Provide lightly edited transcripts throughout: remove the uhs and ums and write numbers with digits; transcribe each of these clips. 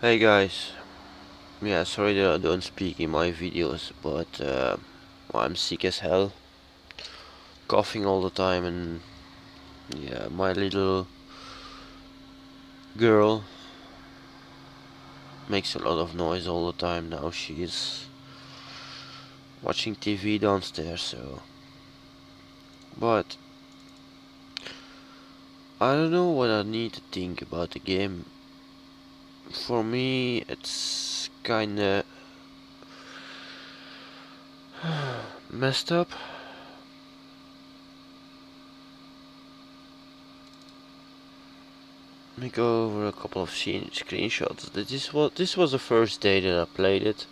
Hey guys, yeah, sorry that I don't speak in my videos, but well, I'm sick as hell, coughing all the time, and yeah, my little girl makes a lot of noise all the time now. She is watching TV downstairs, so. But I don't know what I need to think about the game. For me, it's kinda messed up. Let me go over a couple of screenshots. This was the first day that I played it.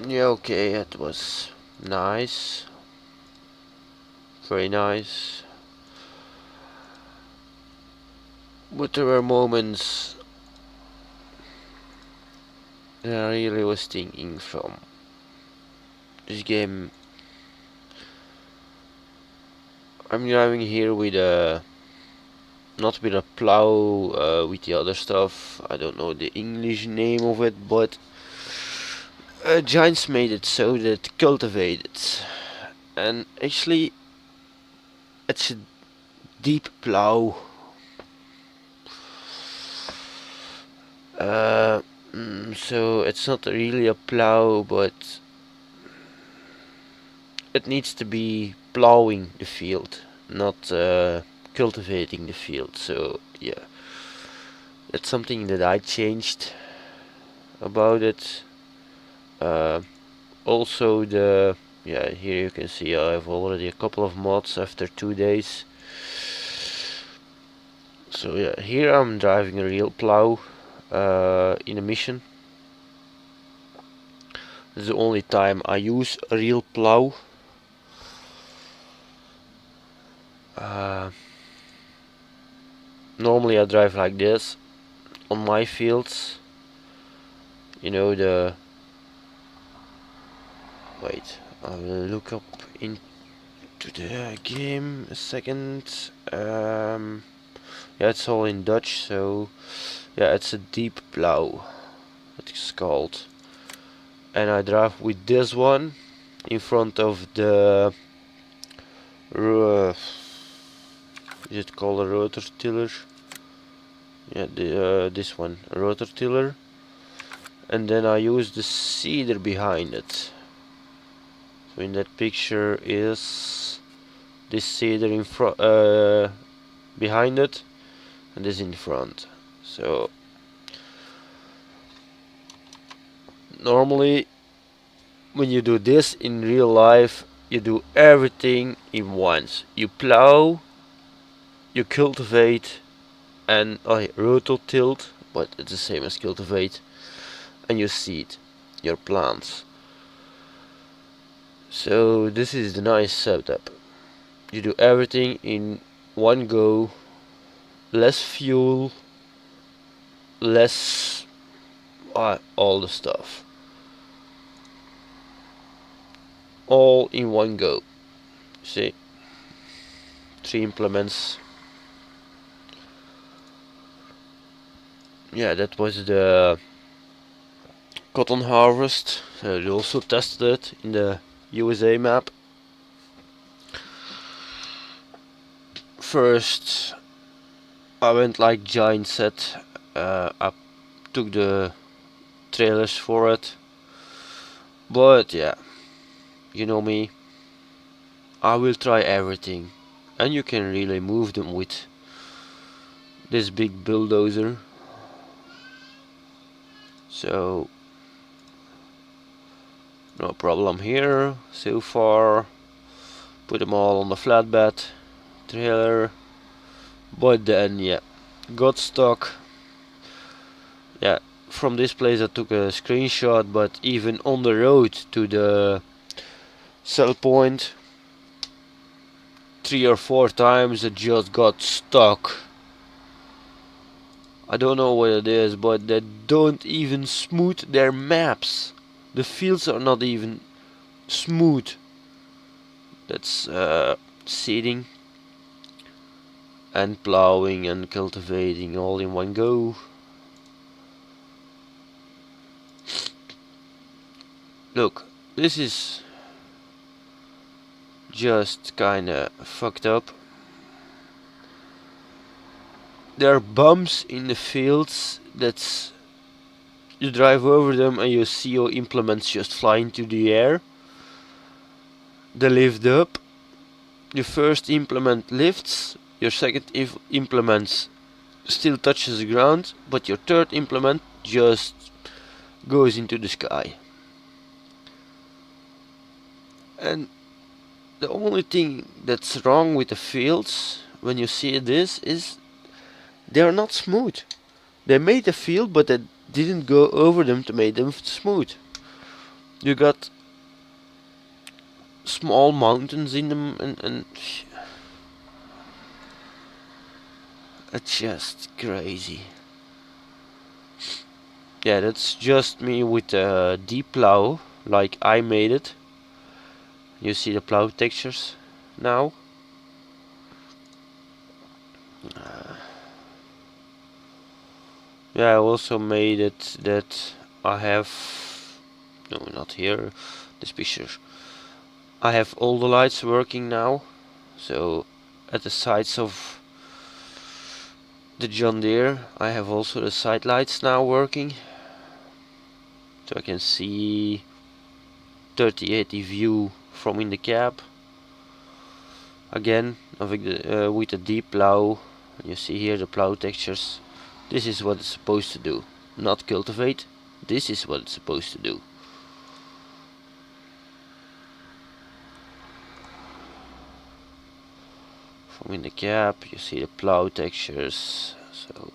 Yeah, okay, it was nice, very nice. But there were moments that I really was thinking from this game. I'm driving here with a, not with a plow, with the other stuff. I don't know the English name of it, but Giants made it so that it cultivated. And actually, it's a deep plow. Uh, so it's not really a plow, but it needs to be plowing the field, not cultivating the field. So yeah, that's something that I changed about it. Uh, Also the, yeah, here you can see I have already a couple of mods after 2 days. So yeah, here I'm driving a real plow in a mission. This is the only time I use a real plow. Uh, Normally I drive like this on my fields. You know the, wait, I will look up into the game a second. Yeah, it's all in Dutch, so yeah, it's a deep plow, it's called. And I drive with this one in front of the, is it called a rotor tiller? Yeah, this one, a rotor tiller. And then I use the seeder behind it. So in that picture is this seeder in front, behind it, and this in front. So normally when you do this in real life, you do everything in once. You plow, you cultivate, and rotor tilt, but it's the same as cultivate, and you seed your plants. So this is the nice setup. You do everything in one go, less fuel, less all the stuff, all in one go. See, 3 implements. Yeah, that was the cotton harvest. So they also tested it in the USA map. First, I went like Giant said. I took the trailers for it, but yeah, you know me. I will try everything, and you can really move them with this big bulldozer. So no problem here so far. Put them all on the flatbed trailer, but then yeah, got stuck. Yeah, from this place I took a screenshot, but even on the road to the sell point, 3 or 4 times it just got stuck. I don't know what it is, but they don't even smooth their maps. The fields are not even smooth. That's seeding and plowing and cultivating all in one go. look, this is just kinda fucked up. There are bumps in the fields that's you drive over them and you see your implements just fly into the air. They lift up. Your first implement lifts, your second implement still touches the ground, but your third implement just goes into the sky. And the only thing that's wrong with the fields when you see this is they are not smooth. They made a field, but they didn't go over them to make them smooth. You got small mountains in them, and it's just crazy. Yeah, that's just me with a deep plow, like I made it. You see the plow textures now. Yeah, I also made it that I have, no, not here, this picture. I have all the lights working now, so at the sides of the John Deere I have also the side lights now working, so I can see 3080 view from in the cab. Again, with the deep plow, you see here the plow textures. This is what it's supposed to do, not cultivate. This is what it's supposed to do. From in the cab, you see the plow textures. So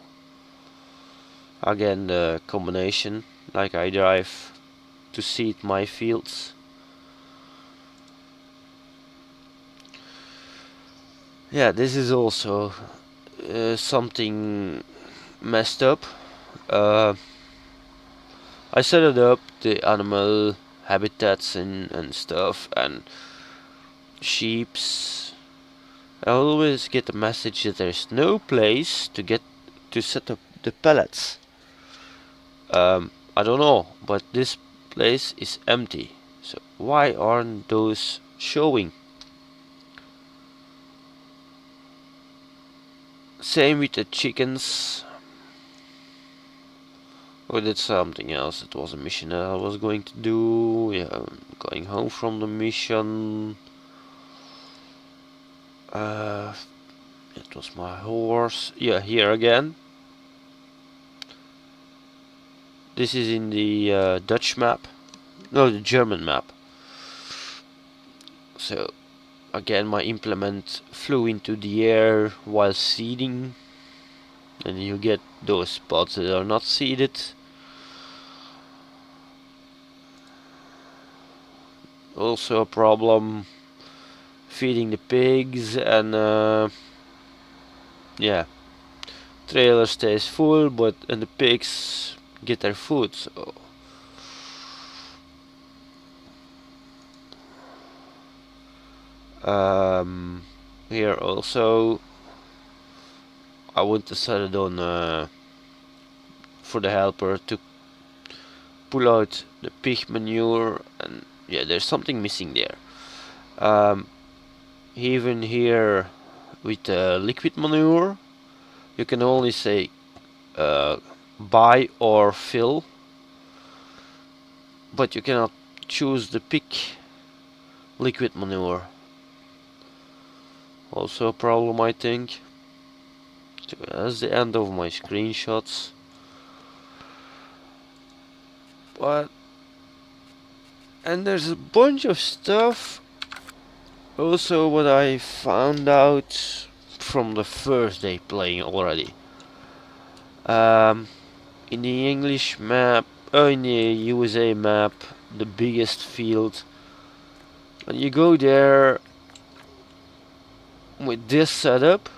again, the combination, like I drive to seed my fields. Yeah, this is also something messed up. I set it up, the animal habitats and stuff, and sheeps. I always get the message that there's no place to set up the pellets. I don't know, but this place is empty. So why aren't those showing? Same with the chickens. Or did something else. It was a mission that I was going to do. Yeah, I'm going home from the mission. It was my horse. Yeah, here again. This is in the Dutch map. No, the German map. So, again, my implement flew into the air while seeding. And you get those spots that are not seeded. Also a problem feeding the pigs, and yeah, trailer stays full, and the pigs get their food. So here also I want to set it on for the helper to pull out the pig manure, and yeah, there's something missing there. Even here with liquid manure, you can only say buy or fill, but you cannot choose the pig liquid manure. Also a problem, I think. So that's the end of my screenshots. And there's a bunch of stuff also what I found out from the first day playing already. In the English map, in the USA map, the biggest field, when you go there with this setup,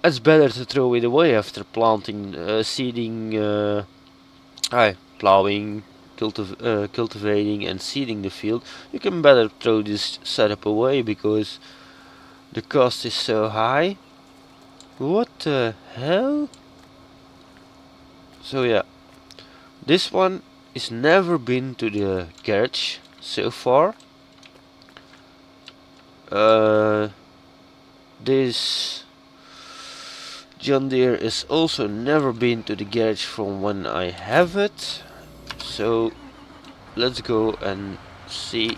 it's better to throw it away after planting, seeding, plowing, cultivating and seeding the field. You can better throw this setup away because the cost is so high. What the hell? So yeah, this one He's never been to the garage so far. This John Deere is also never been to the garage from when I have it. So let's go and see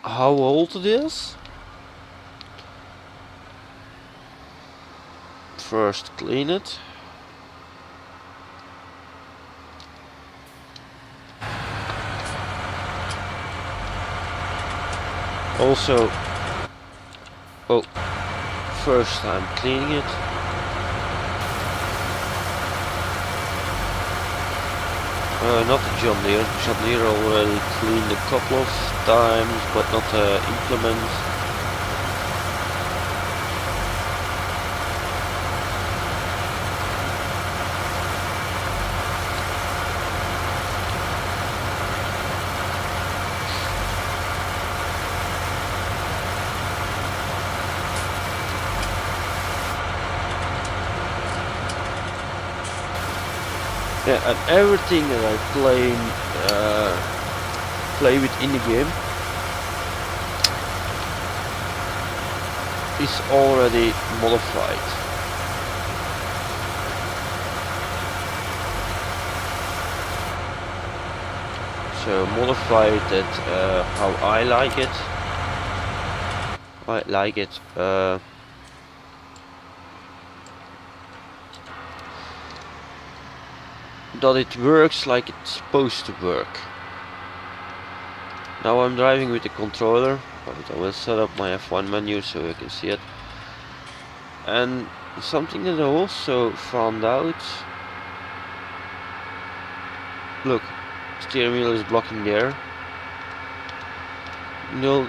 how old it is. First clean it. Also, oh, first time cleaning it. Not the John Deere. John Deere already cleaned a couple of times, but not the implement. Yeah, and everything that I play with in the game is already modified. So modified that how I like it. I like it. That it works like it's supposed to work. Now I'm driving with the controller, but I will set up my F1 menu so you can see it. And something that I also found out, look, steering wheel is blocking there. No,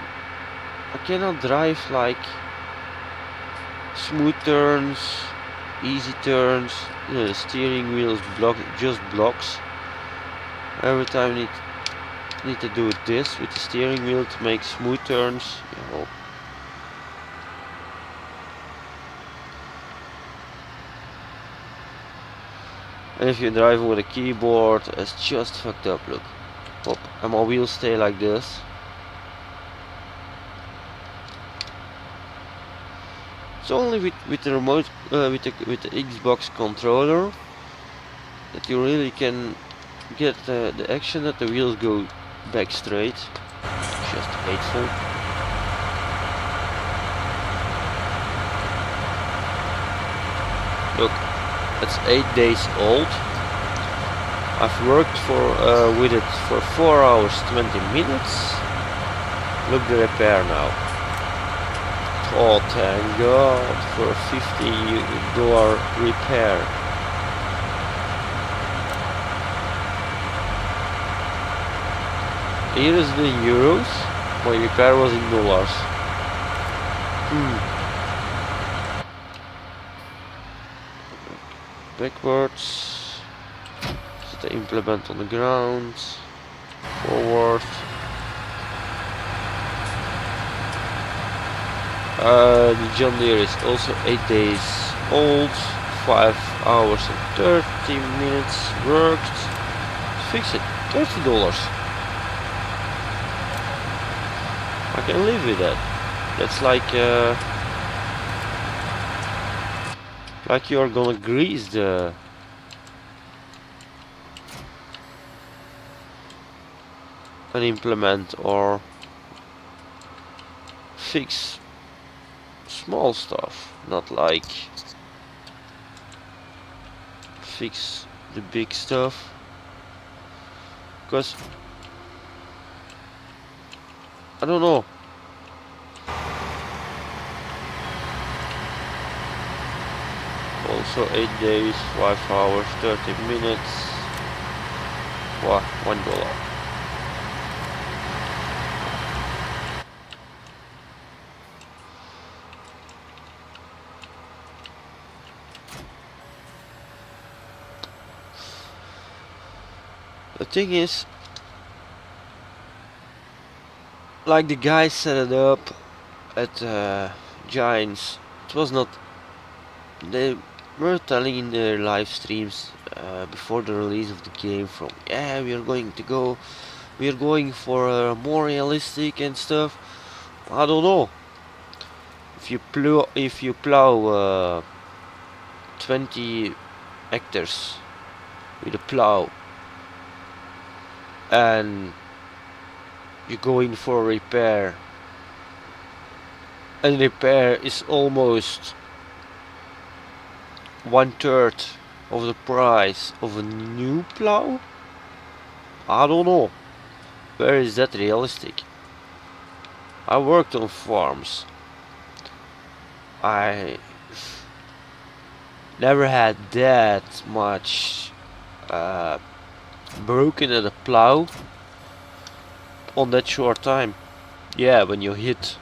I cannot drive like smooth turns, easy turns. You know, the steering wheel is just blocks. Every time I need to do this with the steering wheel to make smooth turns. You know. And if you're driving with a keyboard, it's just fucked up. Look, pop, and my wheels stay like this. It's only with the remote, with the Xbox controller, that you really can get the action that the wheels go back straight. Just hateful. Look, it's 8 days old. I've worked with it for 4 hours 20 minutes. Look the repair now. Oh, thank God for a $50 repair. Here is the euros. My repair was in dollars. Backwards. Set the implement on the ground. Forward. The John Deere is also 8 days old. 5 hours and 30 minutes worked. Fix it. $30. I can live with that. That's like you're gonna grease the an implement or fix small stuff, not like fix the big stuff, because I don't know. Also 8 days, 5 hours, 30 minutes. Wow, $1. The thing is, like the guy set it up at Giants, it was not. were telling in their live streams before the release of the game from, yeah, we are going for more realistic and stuff. I don't know. If you plow 20 hectares with a plow and you go in for a repair, and repair is almost 1/3 of the price of a new plow, I don't know. Where is that realistic? I worked on farms. I never had that much broken at a plow on that short time. Yeah, when you hit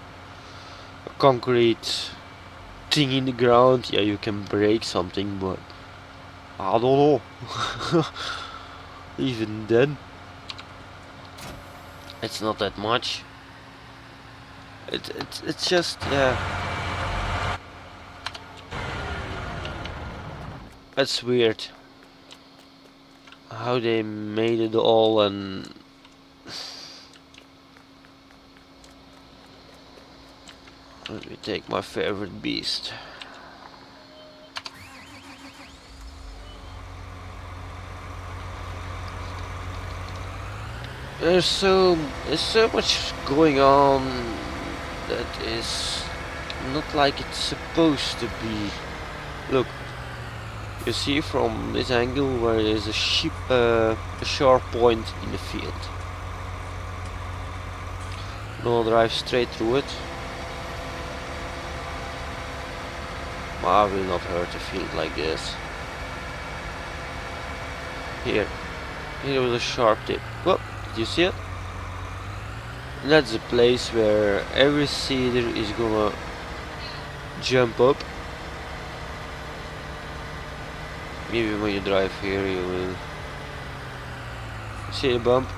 a concrete thing in the ground, yeah, you can break something, but I don't know. Even then, it's not that much. It's just, yeah. It's weird how they made it all, and let me take my favorite beast. There's so much going on that is not like it's supposed to be. Look, you see from this angle where there's a sharp point in the field. No, drive straight through it. I will not hurt a field like this. Here was a sharp tip. Whoop, did you see it? And that's the place where every seeder is gonna jump up. Maybe when you drive here you will see a bump.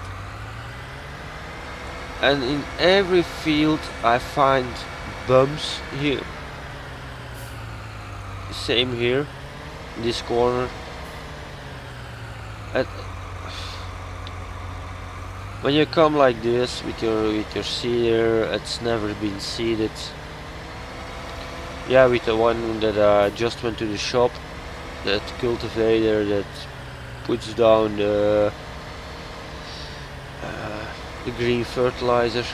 And in every field I find bumps here. Same here, in this corner. And when you come like this with your seeder, it's never been seeded. Yeah, with the one that I just went to the shop, that cultivator that puts down the green fertilizer.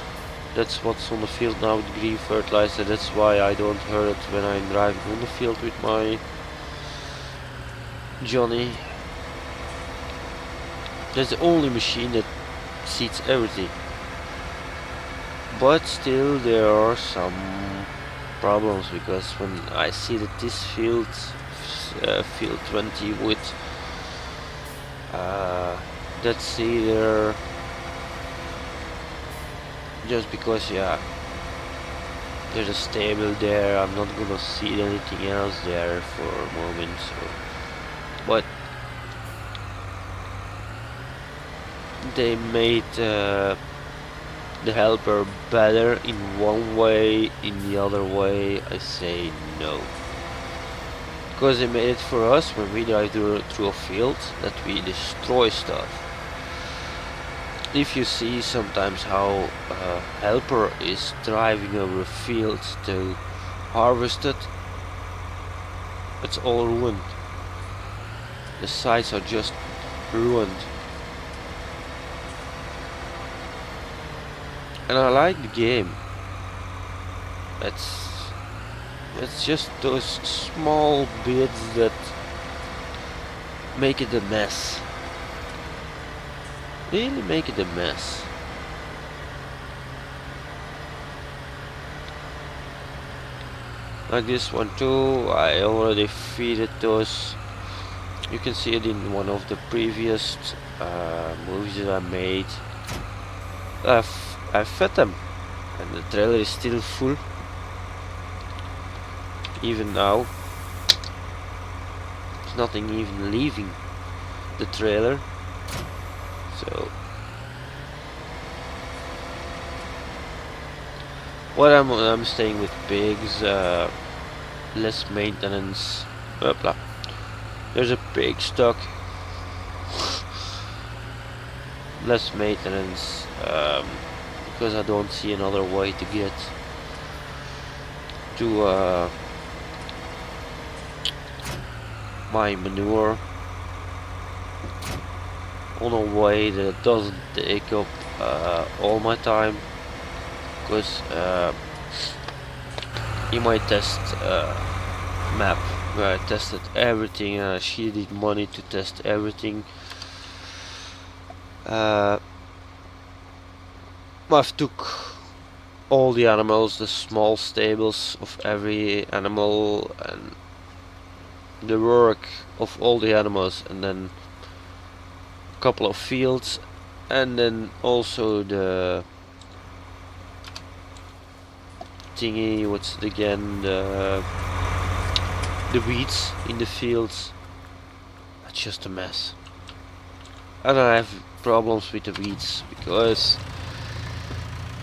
That's what's on the field now, with green fertilizer. That's why I don't hurt it when I'm driving on the field with my Johnny. That's the only machine that seeds everything. But still there are some problems, because when I see that this field, field 20 with that seeder, just because, yeah, there's a stable there, I'm not gonna see anything else there for a moment. So, but they made the helper better in one way, in the other way I say no. Because they made it for us when we drive through a field, that we destroy stuff. If you see sometimes how a helper is driving over a field to harvest it, it's all ruined. The sides are just ruined. And I like the game. It's just those small bits that make it a mess. Really make it a mess. Like this one too, I already feeded those. You can see it in one of the previous movies that I made. I fed them, and the trailer is still full. Even now, there's nothing even leaving the trailer. So what I'm staying with pigs, less maintenance, blah blah. There's a pig stuck. Less maintenance, because I don't see another way to get to my manure on a way that doesn't take up all my time, because in my test map where I tested everything and I shedded money to test everything, I've took all the animals, the small stables of every animal, and the work of all the animals, and then a couple of fields, and then also the thingy, what's it again, the weeds in the fields. It's just a mess. And I have problems with the weeds because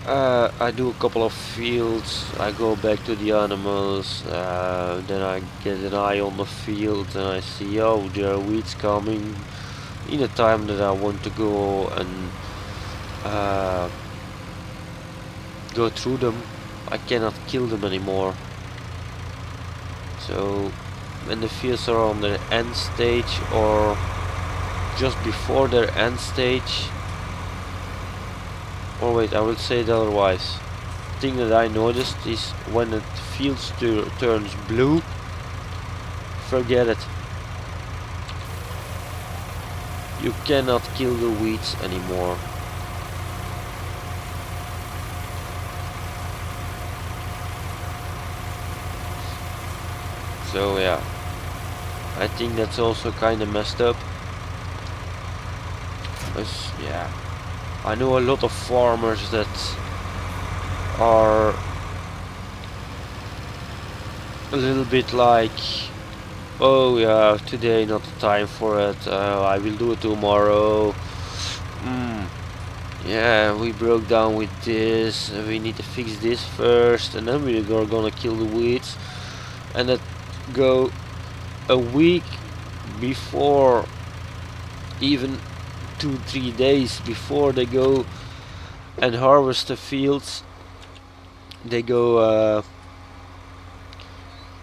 I do a couple of fields, I go back to the animals, then I get an eye on the field and I see, oh, there are weeds coming in the time that I want to go and go through them. I cannot kill them anymore. So when the fields are on their end stage or just before their end stage, or wait, I will say it otherwise. The thing that I noticed is when the field turns blue, forget it. You cannot kill the weeds anymore. So yeah, I think that's also kinda messed up. Because yeah, I know a lot of farmers that are a little bit like, oh yeah, today not the time for it, I will do it tomorrow. Yeah, we broke down with this, we need to fix this first, and then we are gonna kill the weeds. And that go a week before, even 2-3 days before they go and harvest the fields, they go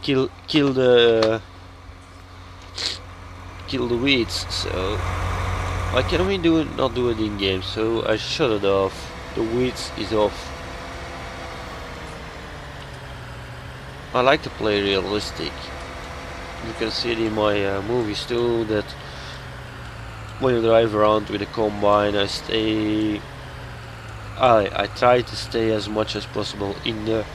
kill the weeds. So why can we not do it in game? So I shut it off. The weeds is off. I like to play realistic. You can see it in my movies too, that when you drive around with a combine, I try to stay as much as possible in the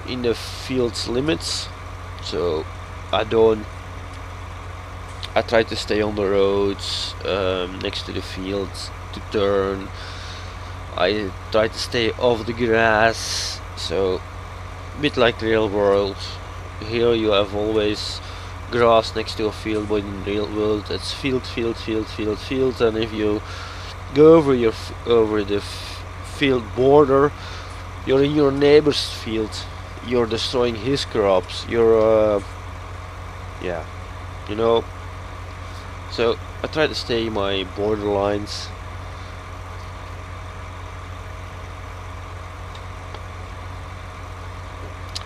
in the field's limits. So I try to stay on the roads next to the fields to turn. I try to stay off the grass. So a bit like real world. Here you have always grass next to a field, but in real world it's field, and if you go over the field border, you're in your neighbor's field, you're destroying his crops, you're yeah, you know. So I try to stay in my borderlines.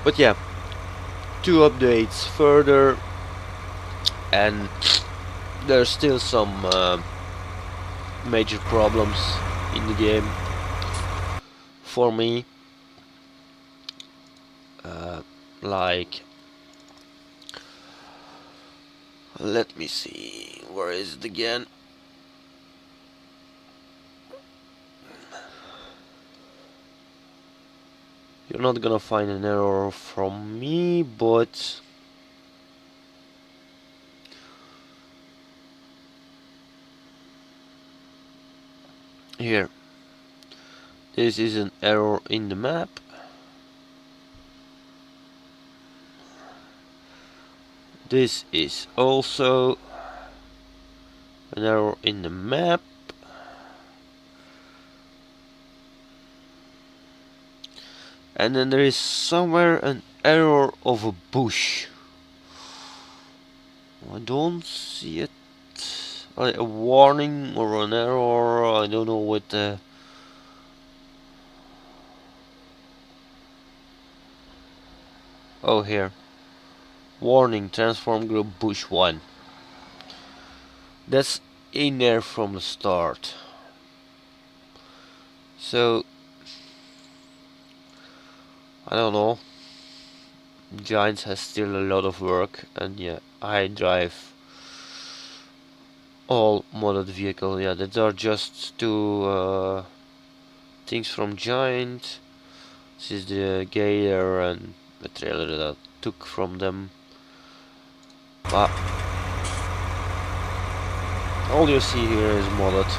But yeah, 2 updates further, and there's still some major problems in the game for me, like, let me see, where is it again? You're not gonna find an error from me, but here, this is an error in the map. This is also an error in the map. And then there is somewhere an error of a bush. I don't see it. A warning or an error. I don't know what the. Oh, here. Warning, transform group Bush 1. That's in there from the start. So, I don't know. Giants has still a lot of work, and yeah, I drive all modded vehicle. Yeah, that are just two things from Giant. This is the Gator and the trailer that I took from them. But all you see here is modded.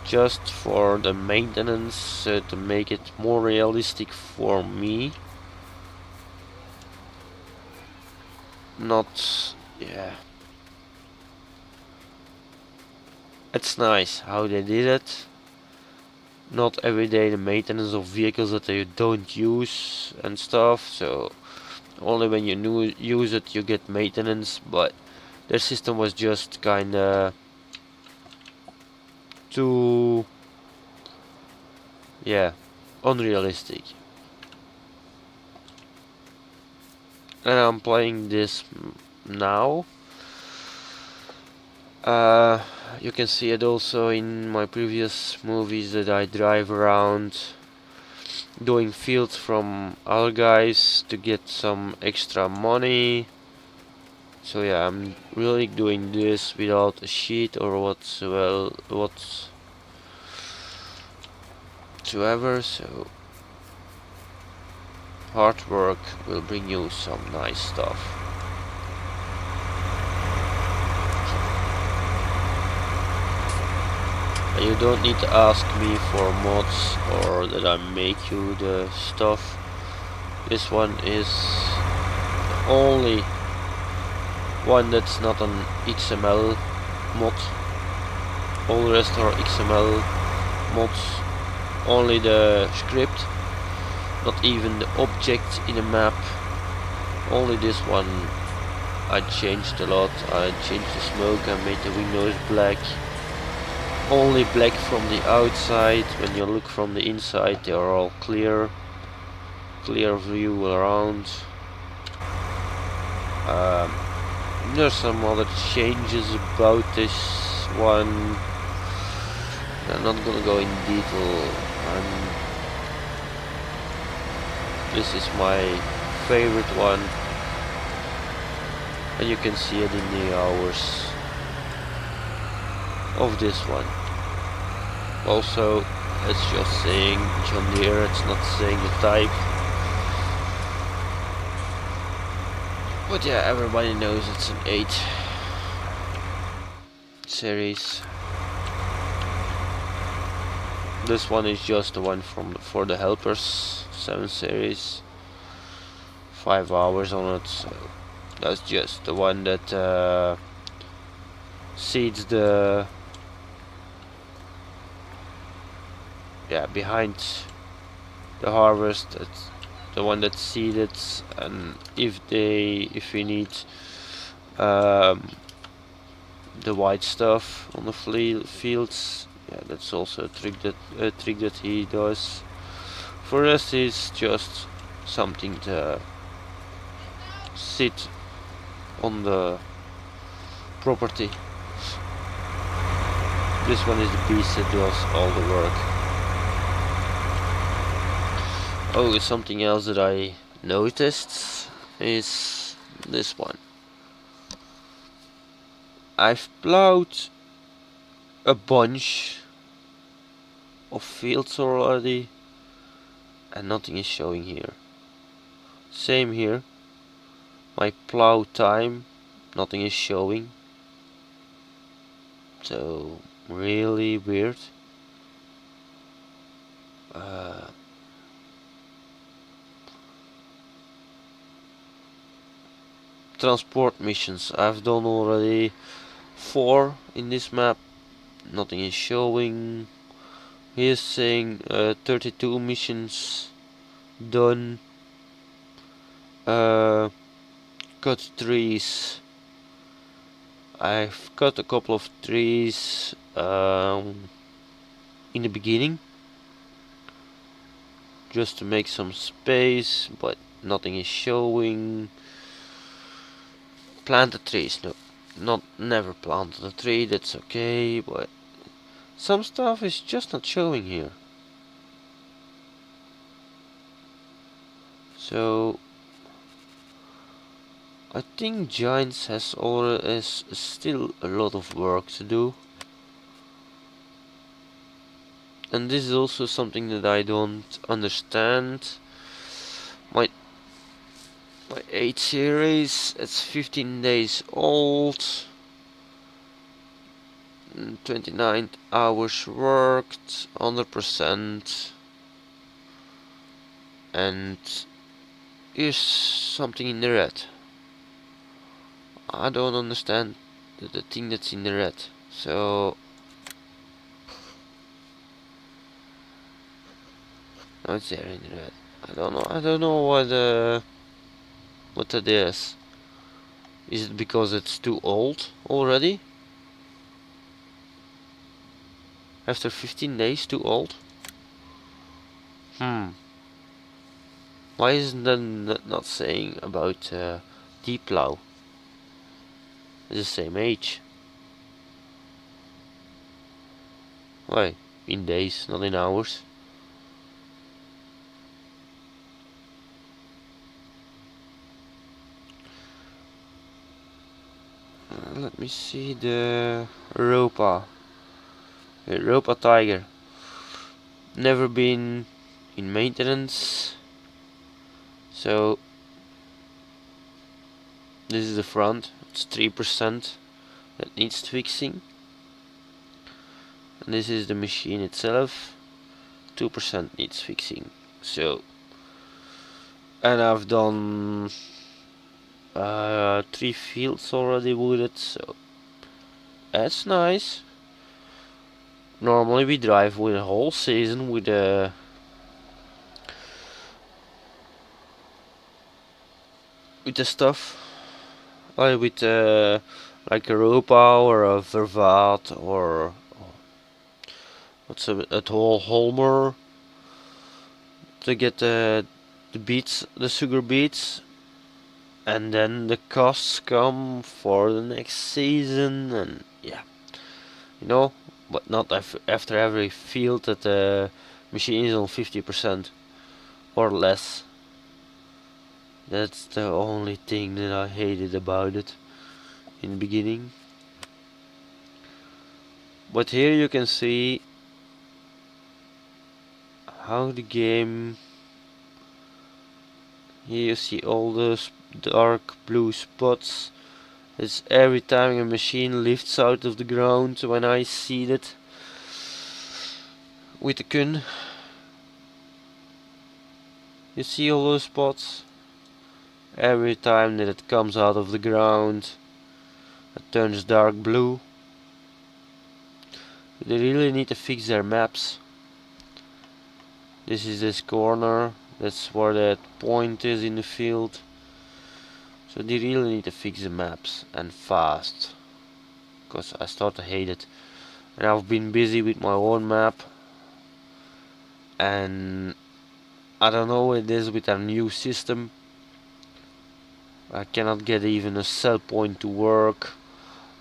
Just for the maintenance, to make it more realistic for me. Not, yeah. It's nice how they did it. Not every day the maintenance of vehicles that you don't use and stuff, so only when you use it you get maintenance, but their system was just kinda too, yeah, unrealistic. And I'm playing this now. You can see it also in my previous movies that I drive around doing fields from other guys to get some extra money. So yeah, I'm really doing this without a sheet or whatsoever. So hard work will bring you some nice stuff. And you don't need to ask me for mods or that I make you the stuff. This one is the only one that's not an XML mod. All the rest are XML mods. Only the script, not even the object in a map. Only this one I changed a lot. I changed the smoke, I made the windows black. Only black from the outside. When you look from the inside they are all clear. Clear view around. There's some other changes about this one. I'm not gonna go in detail. This is my favorite one, and you can see it in the hours of this one. Also, it's just saying John Deere, it's not saying the type. But yeah, everybody knows it's an 8 series. This one is just the one for the helpers 7 series. 5 hours on it, so that's just the one that seeds the, yeah, behind the harvest. That's the one that seeded, and if we need the white stuff on the fields, yeah, that's also a trick that he does. For us, it's just something to sit on the property. This one is the beast that does all the work. Oh, something else that I noticed is this one. I've plowed a bunch of fields already and nothing is showing here. Same here. My plow time, nothing is showing. So really weird. Transport missions, I've done already 4 in this map. Nothing is showing. Here's saying 32 missions done. cut trees. I've cut a couple of trees in the beginning, just to make some space, but nothing is showing. Planted trees, no, never planted a tree, that's okay, but some stuff is just not showing here. So I think Giants has still a lot of work to do. And this is also something that I don't understand. My 8 series, it's 15 days old. 29 hours worked, 100%. And here's something in the red. I don't understand the thing that's in the red. So no, it's there in the red. I don't know what that is. Is it because it's too old already? After 15 days, too old? Why isn't that not saying about Deep Plow? It's the same age. Why? In days, not in hours. Let me see the Europa. Europa Tiger. Never been in maintenance. So this is the front. It's 3% that needs fixing. And this is the machine itself. 2% needs fixing. So, and I've done 3 fields already with it, so that's nice. Normally we drive with a whole season with the stuff, with like a Europa or a Vervaat or what's a whole Holmer to get the beets, the sugar beets. And then the costs come for the next season, and yeah, you know, but not after every field that the machine is on 50% or less. That's the only thing that I hated about it in the beginning. But here you can see how the game, here you see all those dark blue spots. It's every time a machine lifts out of the ground when I seed it with the kun. You see all those spots? Every time that it comes out of the ground, it turns dark blue. They really need to fix their maps. This is this corner, that's where that point is in the field. So they really need to fix the maps, and fast, because I start to hate it. And I've been busy with my own map, and I don't know what it is with our new system. I cannot get even a sell point to work.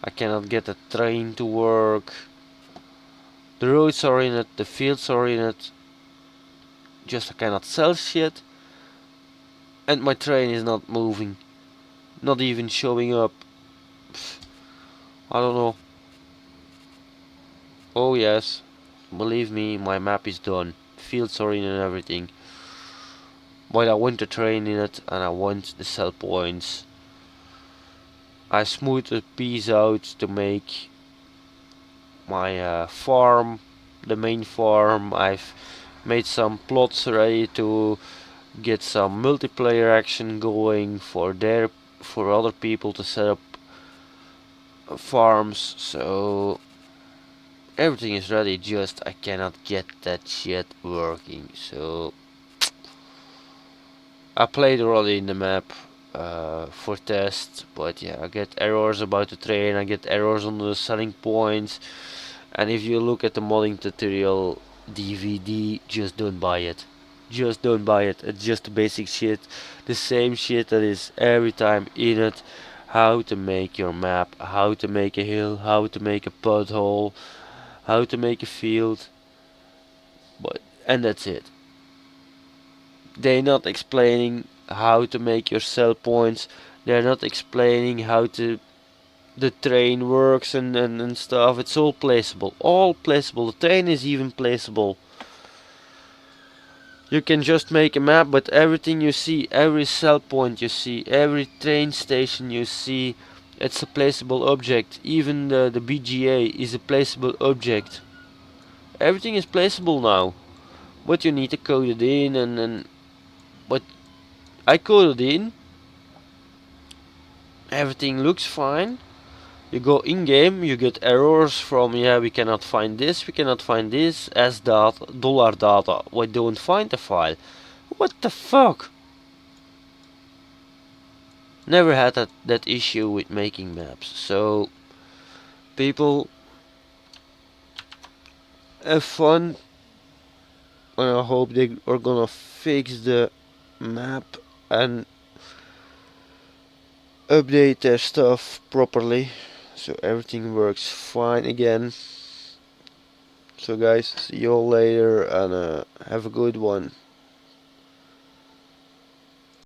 I cannot get a train to work. The roads are in it, the fields are in it, just I cannot sell shit. And my train is not moving. Not even showing up. I don't know. Oh yes, believe me, my map is done. Fields are in and everything. But I want the train in it, and I want the sell points. I smoothed the piece out to make my farm, the main farm. I've made some plots ready to get some multiplayer action going for other people to set up farms. So everything is ready, just I cannot get that shit working. So I played already in the map for test. But yeah, I get errors about the train, I get errors on the selling points. And if you look at the modding tutorial DVD, just don't buy it. Just don't buy it. It's just the basic shit, the same shit that is every time in it. How to make your map, how to make a hill, how to make a pothole, how to make a field, and that's it. They're not explaining how to make your sell points. They're not explaining how to the train works and stuff. It's all placeable. All placeable. The train is even placeable. You can just make a map, but everything you see, every sell point you see, every train station you see, it's a placeable object. Even the BGA is a placeable object. Everything is placeable now. But you need to code it in and but I coded in. Everything looks fine. You go in game, you get errors from, yeah, we cannot find this, we cannot find this, as data, dollar data, we don't find the file. What the fuck? Never had that issue with making maps. So people, have fun, and I hope they are gonna fix the map and update their stuff properly so everything works fine again. So guys, see you all later, and have a good one.